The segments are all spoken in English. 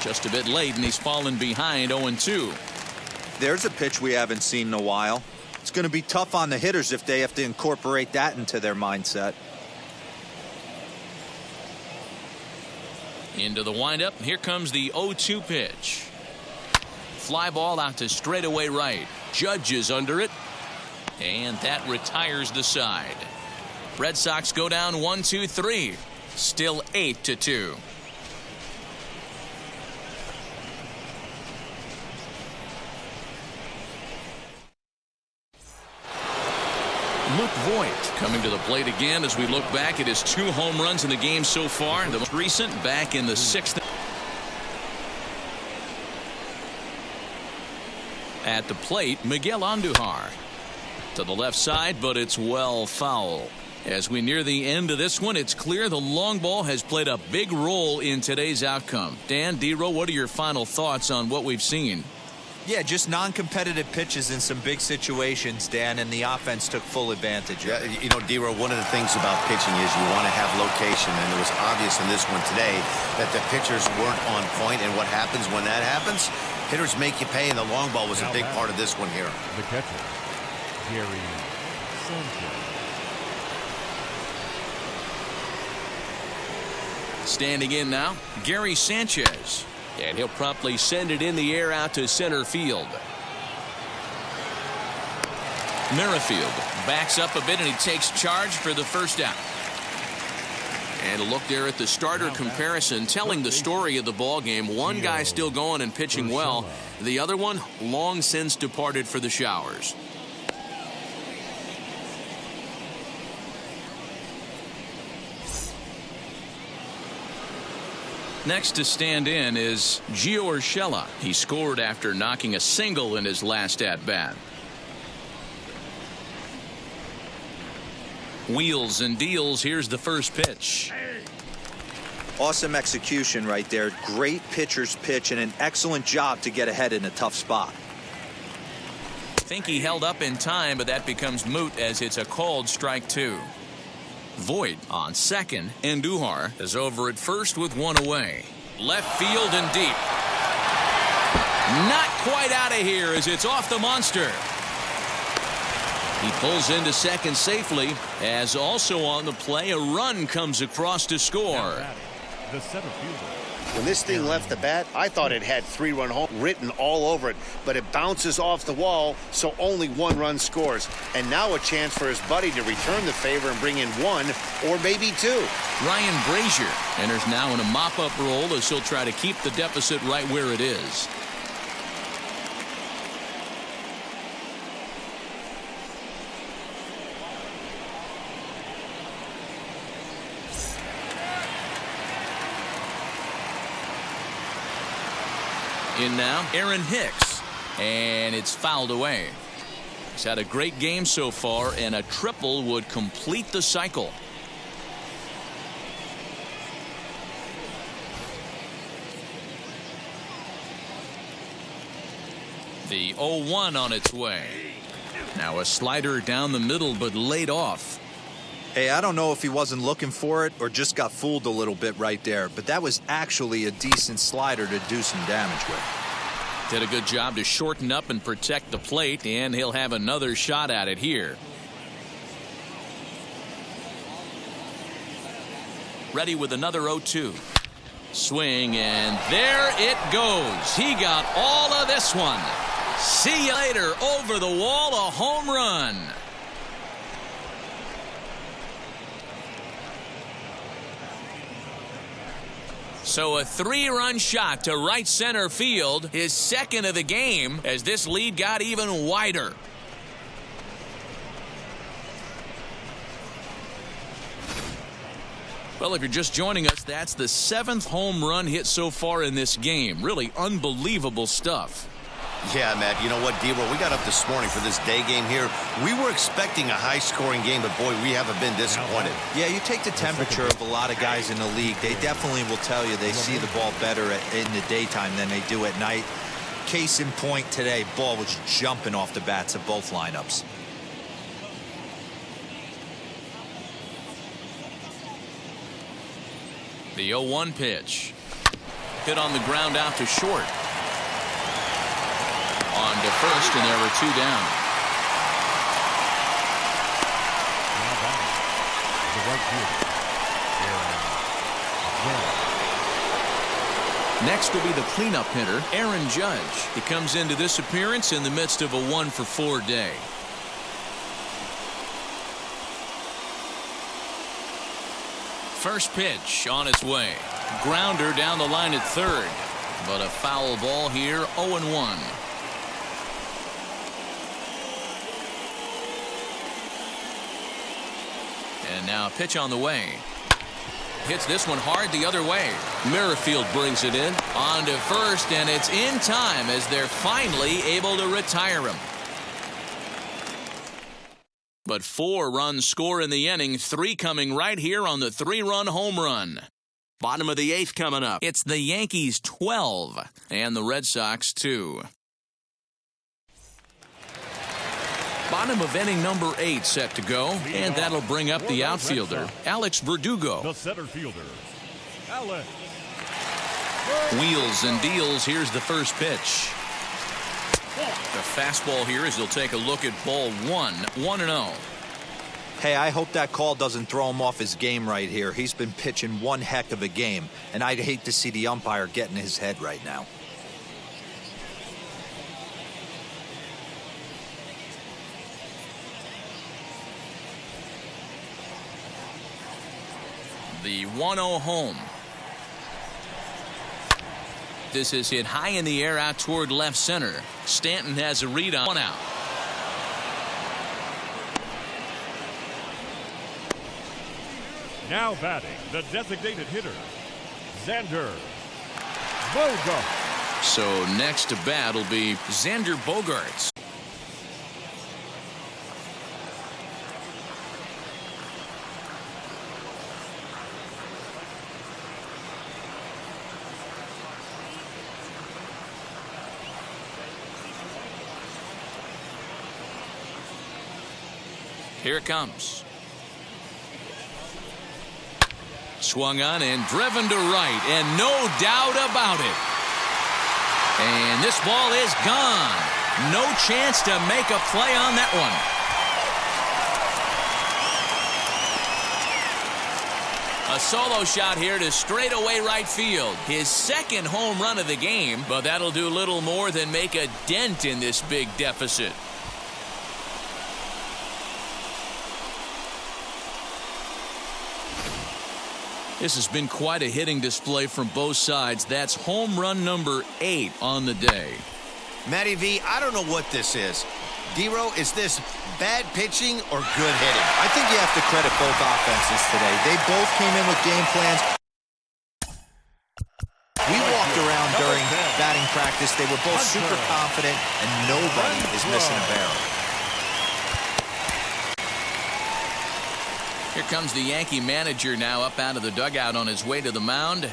Just a bit late, and he's fallen behind 0-2. There's a pitch we haven't seen in a while. It's going to be tough on the hitters if they have to incorporate that into their mindset. Into the windup. Here comes the 0-2 pitch. Fly ball out to straightaway right. Judge is under it. And that retires the side. Red Sox go down 1-2-3. Still 8-2. Luke Voigt coming to the plate again as we look back at his 2 home runs in the game so far. The most recent back in the 6th. At the plate, Miguel Andujar. To the left side, but it's well foul. As we near the end of this one, it's clear the long ball has played a big role in today's outcome. Dan, D-Row, what are your final thoughts on what we've seen? Yeah, just non-competitive pitches in some big situations, Dan, and the offense took full advantage. Yeah, you know, D-Row, one of the things about pitching is you want to have location, and it was obvious in this one today that the pitchers weren't on point, and what happens when that happens? Hitters make you pay, and the long ball was a big part of this one here. The catcher, Gary Sanchez. Standing in now, Gary Sanchez. And he'll promptly send it in the air out to center field. Merrifield backs up a bit and he takes charge for the first out. And a look there at the starter comparison, telling the story of the ball game. One guy still going and pitching well. The other one long since departed for the showers. Next to stand in is Gio Urshela. He scored after knocking a single in his last at-bat. Wheels and deals. Here's the first pitch. Awesome execution right there. Great pitcher's pitch and an excellent job to get ahead in a tough spot. I think he held up in time, but that becomes moot as it's a called strike 2. Voigt on second. Andujar is over at first with 1 away. Left field and deep. Not quite out of here as it's off the monster. He pulls into second safely as also on the play a run comes across to score. The center fielder. When this thing left the bat, I thought it had 3-run home written all over it, but it bounces off the wall, so only 1 run scores. And now a chance for his buddy to return the favor and bring in 1 or maybe 2. Ryan Brazier enters now in a mop-up role as he'll try to keep the deficit right where it is. In now, Aaron Hicks, and it's fouled away. He's had a great game so far, and a triple would complete the cycle. The 0-1 on its way. Now a slider down the middle, but laid off. Hey, I don't know if he wasn't looking for it or just got fooled a little bit right there, but that was actually a decent slider to do some damage with. Did a good job to shorten up and protect the plate, and he'll have another shot at it here. Ready with another 0-2. Swing, and there it goes. He got all of this one. See you later. Over the wall, a home run. So a 3-run shot to right center field, his second of the game, as this lead got even wider. Well, if you're just joining us, that's the 7th home run hit so far in this game. Really unbelievable stuff. Yeah, Matt, you know what, D-Row, we got up this morning for this day game here. We were expecting a high-scoring game, but boy, we haven't been disappointed. Yeah, you take the temperature of a lot of guys in the league. They definitely will tell you they see the ball better in the daytime than they do at night. Case in point today, ball was jumping off the bats of both lineups. The 0-1 pitch. Hit on the ground out to short. On to first, and there were 2 down. Now batting, the right fielder, Aaron Judge. Next will be the cleanup hitter, Aaron Judge. He comes into this appearance in the midst of a 1-for-4 day. First pitch on its way. Grounder down the line at third. But a foul ball here, 0-1. And now a pitch on the way. Hits this one hard the other way. Merrifield brings it in. On to first, and it's in time as they're finally able to retire him. But 4 runs score in the inning, 3 coming right here on the 3-run home run. Bottom of the 8th coming up. It's the Yankees 12 and the Red Sox 2. Bottom of inning number 8 set to go, and that'll bring up the outfielder, Alex Verdugo. The center fielder, Alex. Wheels and deals. Here's the first pitch. The fastball here as he'll take a look at ball 1, 1-0. Hey, I hope that call doesn't throw him off his game right here. He's been pitching one heck of a game, and I'd hate to see the umpire get in his head right now. The 1-0 home. This is hit high in the air out toward left center. Stanton has a read on 1 out. Now batting, the designated hitter, Xander Bogaerts. So next to bat will be Xander Bogaerts. Here it comes. Swung on and driven to right, and no doubt about it. And this ball is gone. No chance to make a play on that one. A solo shot here to straightaway right field. His 2nd home run of the game, but that'll do little more than make a dent in this big deficit. This has been quite a hitting display from both sides. That's home run number 8 on the day. Matty V, I don't know what this is. D-Row, is this bad pitching or good hitting? I think you have to credit both offenses today. They both came in with game plans. We walked around during batting practice. They were both super confident, and nobody is missing a barrel. Here comes the Yankee manager now up out of the dugout on his way to the mound.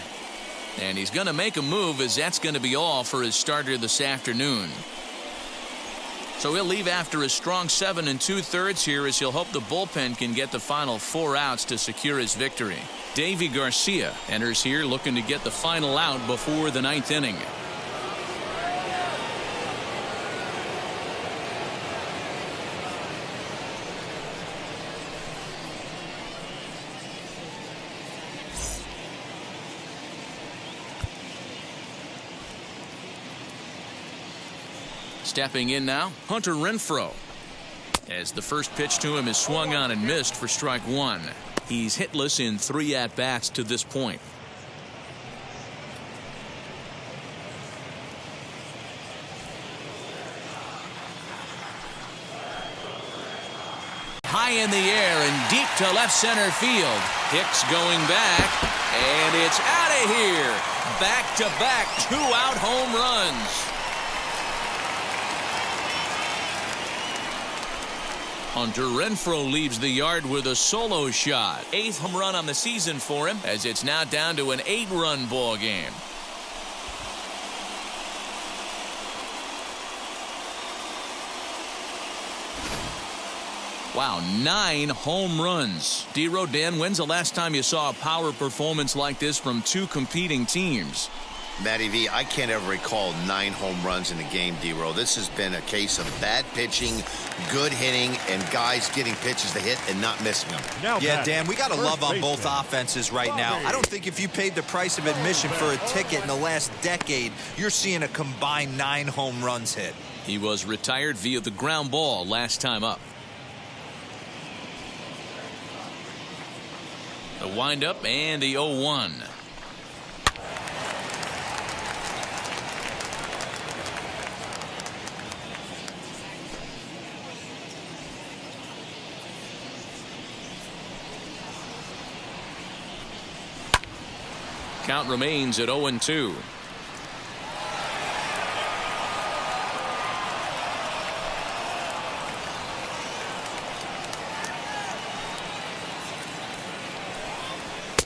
And he's going to make a move, as that's going to be all for his starter this afternoon. So he'll leave after a strong 7 2/3 here, as he'll hope the bullpen can get the final 4 outs to secure his victory. Davy Garcia enters here looking to get the final out before the 9th inning. Stepping in now, Hunter Renfroe. As the first pitch to him is swung on and missed for strike 1. He's hitless in 3 at-bats to this point. High in the air and deep to left center field. Hicks going back, and it's out of here. Back-to-back 2-out home runs. Hunter Renfroe leaves the yard with a solo shot. 8th home run on the season for him, as it's now down to an 8-run ball game. Wow, 9 home runs. D-Row, Dan, when's the last time you saw a power performance like this from 2 competing teams? Matty V, I can't ever recall 9 home runs in a game, D-Row. This has been a case of bad pitching, good hitting, and guys getting pitches to hit and not missing them. Yeah, Dan, we got to love on both offenses right now. I don't think if you paid the price of admission for a ticket in the last decade, you're seeing a combined 9 home runs hit. He was retired via the ground ball last time up. The windup and the 0-1. Count remains at 0-2.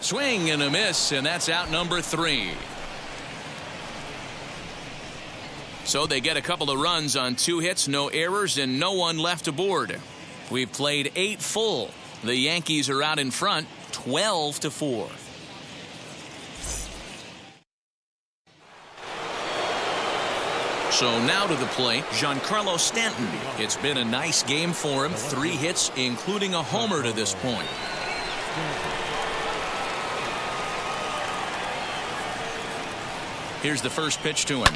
Swing and a miss, and that's out number 3. So they get a couple of runs on 2 hits, no errors, and no one left aboard. We've played 8 full. The Yankees are out in front, 12-4. So now to the plate, Giancarlo Stanton. It's been a nice game for him. 3 hits, including a homer to this point. Here's the first pitch to him.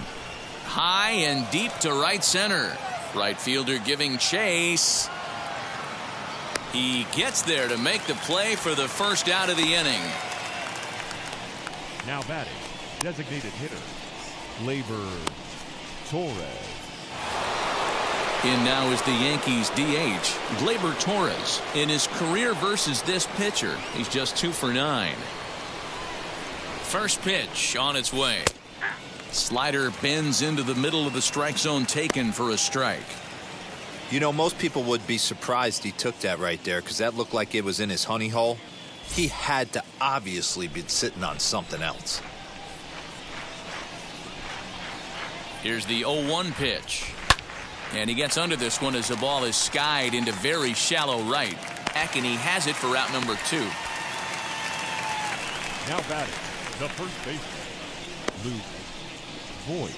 High and deep to right center. Right fielder giving chase. He gets there to make the play for the first out of the inning. Now batting, designated hitter, Gleyber Torres. In now is the Yankees DH, Gleyber Torres. In his career versus this pitcher, he's just 2 for 9. First pitch on its way. Slider bends into the middle of the strike zone, taken for a strike. You know, most people would be surprised he took that right there because that looked like it was in his honey hole. He had to obviously be sitting on something else. Here's the 0-1 pitch. And he gets under this one as the ball is skied into very shallow right. And he has it for out number 2. Now batting, the first baseman, Luke Voigt.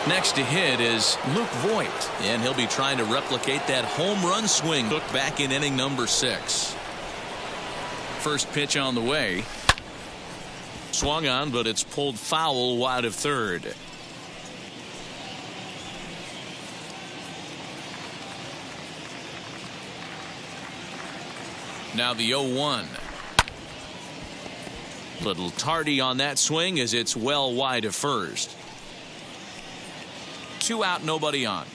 Next to hit is Luke Voigt, and he'll be trying to replicate that home run swing took back in inning number 6. First pitch on the way. Swung on, but it's pulled foul wide of third. Now the 0-1. Little tardy on that swing as it's well wide of first. 2 out, nobody on.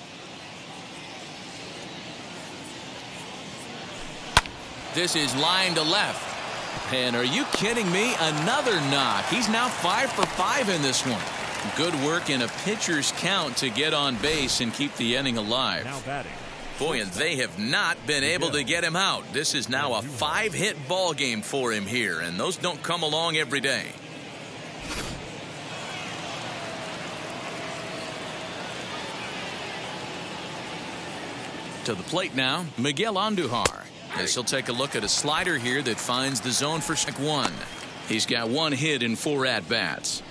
This is line to left. And are you kidding me? Another knock. He's now 5 for 5 in this one. Good work in a pitcher's count to get on base and keep the inning alive. Now batting. Boy, and they have not been able to get him out. This is now a 5-hit ball game for him here, and those don't come along every day. To the plate now, Miguel Andujar. As he'll take a look at a slider here that finds the zone for strike 1. He's got 1 hit in 4 at-bats.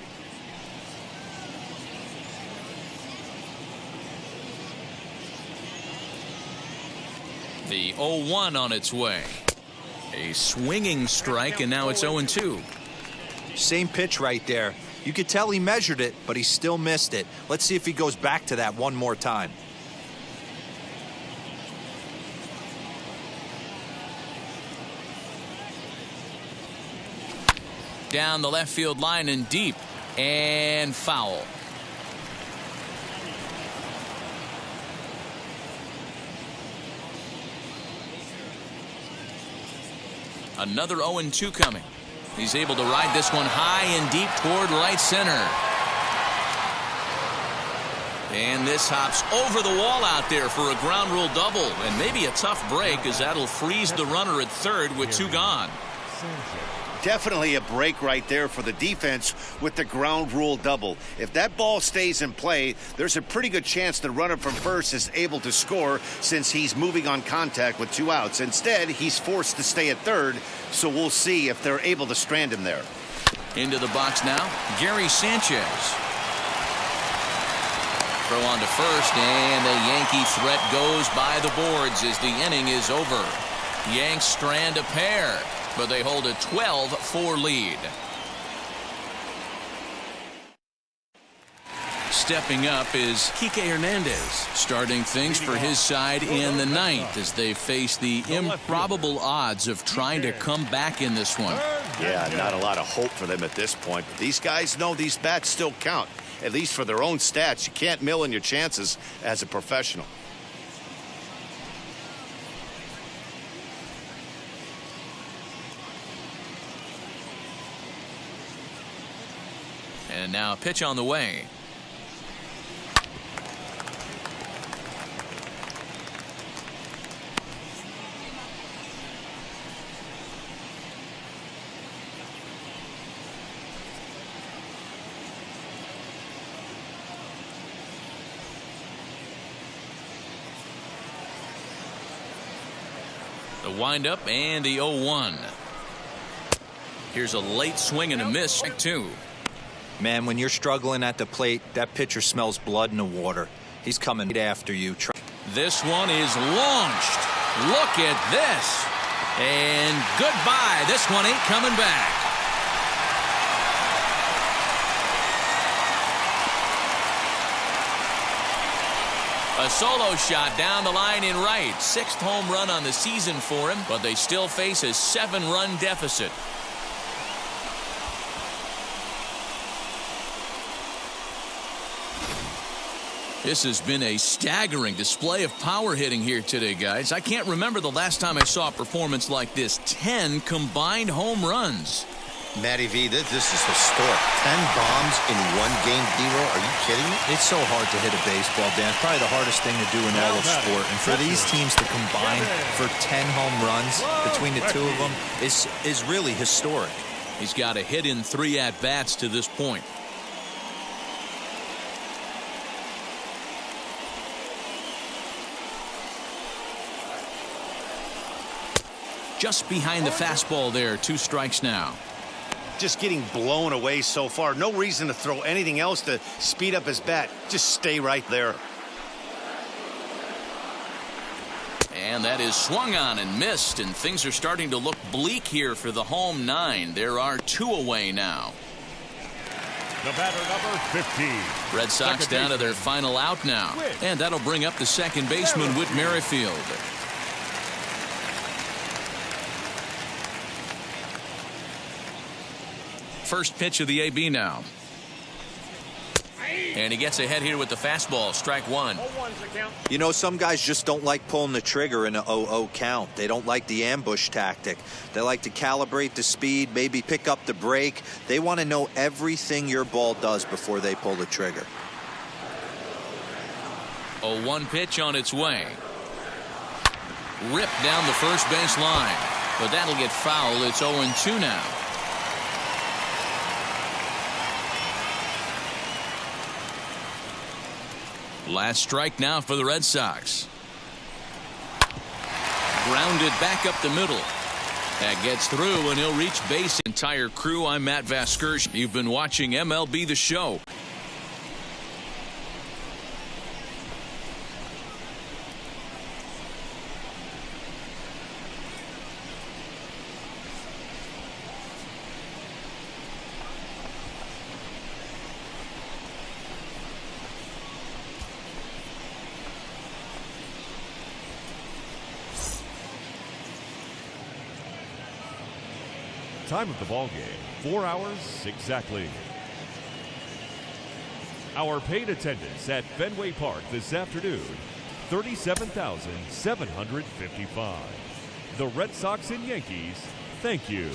The 0-1 on its way. A swinging strike, and now it's 0-2. Same pitch right there. You could tell he measured it, but he still missed it. Let's see if he goes back to that one more time. Down the left field line and deep, and foul. Another 0-2 coming. He's able to ride this one high and deep toward right center. And this hops over the wall out there for a ground rule double, and maybe a tough break as that'll freeze the runner at third with 2 gone. Definitely a break right there for the defense with the ground rule double. If that ball stays in play, there's a pretty good chance the runner from first is able to score since he's moving on contact with 2 outs. Instead, he's forced to stay at third, so we'll see if they're able to strand him there. Into the box now, Gary Sanchez. Throw on to first, and the Yankee threat goes by the boards as the inning is over. Yanks strand a pair, but they hold a 12-4 lead. Stepping up is a.k.a. Hernandez, starting things for his side in the ninth as they face the improbable odds of trying to come back in this one. Yeah, not a lot of hope for them at this point, but these guys know these bats still count, at least for their own stats. You can't mill in your chances as a professional. And now a pitch on the way. The windup and the 0-1. Here's a late swing and a miss. Strike two. Man, when you're struggling at the plate, that pitcher smells blood in the water. He's coming right after you. This one is launched. Look at this. And goodbye. This one ain't coming back. A solo shot down the line in right. 6th home run on the season for him, but they still face a 7-run deficit. This has been a staggering display of power hitting here today, guys. I can't remember the last time I saw a performance like this. 10 combined home runs. Matty V, this is historic. 10 bombs in one game, D-Roll. Are you kidding me? It's so hard to hit a baseball, Dan. It's probably the hardest thing to do in all of sport. And for these teams to combine for 10 home runs between the two of them is really historic. He's got a hit in 3 at-bats to this point. Just behind the fastball there. 2 strikes now. Just getting blown away so far. No reason to throw anything else to speed up his bat. Just stay right there. And that is swung on and missed, and things are starting to look bleak here for the home 9. There are 2 away now. The batter, number 15. Red Sox down to their final out now. And that'll bring up the second baseman, Whit Merrifield. First pitch of the AB now. And he gets ahead here with the fastball. Strike 1. You know, some guys just don't like pulling the trigger in a 0-0 count. They don't like the ambush tactic. They like to calibrate the speed, maybe pick up the break. They want to know everything your ball does before they pull the trigger. 0-1 pitch on its way. Ripped down the first base line. But that'll get foul. It's 0-2 now. Last strike now for the Red Sox. Grounded back up the middle. That gets through and he'll reach base. Entire crew, I'm Matt Vasgersian. You've been watching MLB The Show. Time of the ball game, 4 hours exactly. Our paid attendance at Fenway Park this afternoon, 37,755. The Red Sox and Yankees, thank you.